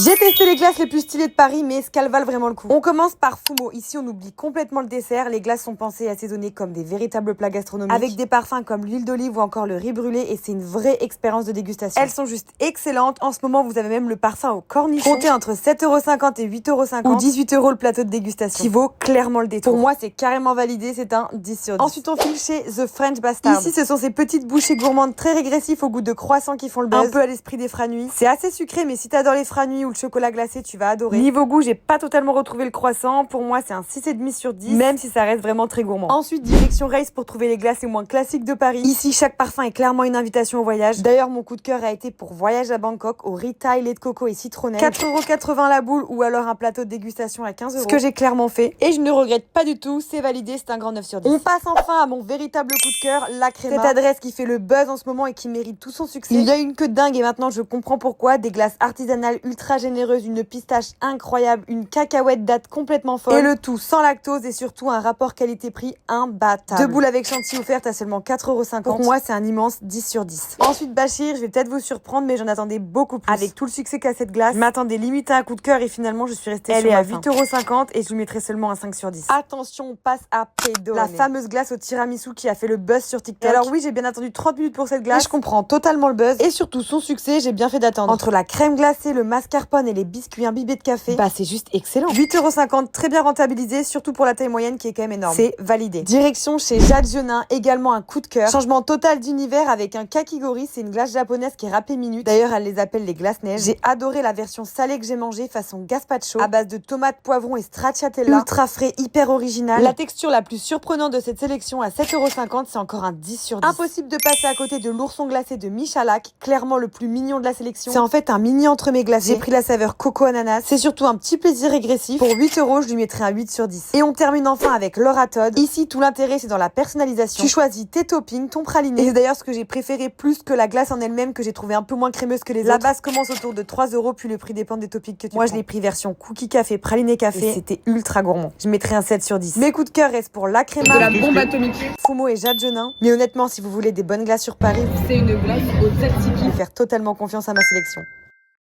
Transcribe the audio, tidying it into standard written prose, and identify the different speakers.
Speaker 1: J'ai testé les glaces les plus stylées de Paris, mais est-ce qu'elles valent vraiment le coup? On commence par Fumo. Ici, on oublie complètement le dessert. Les glaces sont pensées et assaisonnées comme des véritables plats gastronomiques, avec des parfums comme l'huile d'olive ou encore le riz brûlé, et c'est une vraie expérience de dégustation. Elles sont juste excellentes. En ce moment, vous avez même le parfum au cornichon. Comptez entre 7,50 € et 8,50 € ou 18 € le plateau de dégustation, qui vaut clairement le détour. Pour moi, c'est carrément validé. C'est un 10 sur 10. Ensuite, on file chez The French Bastard. Ici, ce sont ces petites bouchées gourmandes très régressives au goût de croissant qui font le buzz. Un peu à l'esprit des franuis. C'est assez sucré, mais si t'adores les franuis ou le chocolat glacé, tu vas adorer. Niveau goût, j'ai pas totalement retrouvé le croissant. Pour moi, c'est un 6,5 sur 10, même si ça reste vraiment très gourmand. Ensuite, direction Race pour trouver les glaces les moins classiques de Paris. Ici, chaque parfum est clairement une invitation au voyage. D'ailleurs, mon coup de cœur a été pour Voyage à Bangkok, au Rita, lait de coco et citronnelle. 4,80 € la boule ou alors un plateau de dégustation à 15 €. Ce que j'ai clairement fait. Et je ne regrette pas du tout, c'est validé, c'est un grand 9 sur 10. On passe enfin à mon véritable coup de cœur, la Crema. Cette adresse qui fait le buzz en ce moment et qui mérite tout son succès. Il y a une queue de dingue et maintenant je comprends pourquoi. Des glaces artisanales ultra généreuses, une pistache incroyable, une cacahuète date complètement folle. Et le tout sans lactose et surtout un rapport qualité-prix imbattable. 2 boules avec chantilly offertes à seulement 4,50 €. Pour moi, c'est un immense 10 sur 10. Ensuite, Bachir, je vais peut-être vous surprendre, mais j'en attendais beaucoup plus. Avec tout le succès qu'a cette glace, je m'attendais limite à un coup de cœur et finalement, je suis restée sur ma faim. Elle est à 8,50 € et je lui mettrai seulement un 5 sur 10. Attention, on passe à Pedone. La fameuse glace au tiramisu qui a fait le buzz sur TikTok. Et alors oui, j'ai bien attendu 30 minutes pour cette glace. Et je comprends totalement le buzz. Et surtout son succès, j'ai bien fait d'attendre. Entre la crème glacée, le mascarpone et les biscuits imbibés de café, bah c'est juste excellent. 8,50 €, très bien rentabilisé, surtout pour la taille moyenne qui est quand même énorme. C'est validé. Direction chez Jade Genin, également un coup de cœur. Changement total d'univers avec un kakigori, c'est une glace japonaise qui est râpée minute. D'ailleurs, elle les appelle les glaces neige. J'ai adoré la version salée que j'ai mangée façon gazpacho, à base de tomates, poivrons et stracciatella. Ultra frais, hyper original. La texture la plus surprenante de cette sélection à 7,50 €, c'est encore un 10 sur 10. Impossible de passer à côté de l'ourson glacé de Michalak, clairement le plus mignon de la sélection. C'est en fait un mini entremets glacé. J'ai pris la saveur coco ananas. C'est surtout un petit plaisir régressif. Pour 8 €, je lui mettrai un 8 sur 10. Et on termine enfin avec Laura Todd. Ici, tout l'intérêt, c'est dans la personnalisation. Tu choisis tes toppings, ton praliné. Et c'est d'ailleurs ce que j'ai préféré plus que la glace en elle-même, que j'ai trouvé un peu moins crémeuse que les autres. La base commence autour de 3 €, puis le prix dépend des toppings que tu prends. Moi, je l'ai pris version cookie café, praliné café. Et c'était ultra gourmand. Je mettrai un 7 sur 10. Mes coups de cœur restent pour la Crema,
Speaker 2: de la bombe atomique,
Speaker 1: Fumo et Jade Genin. Mais honnêtement, si vous voulez des bonnes glaces sur Paris,
Speaker 2: c'est une glace au tzatziki.
Speaker 1: faire totalement confiance à ma sélection.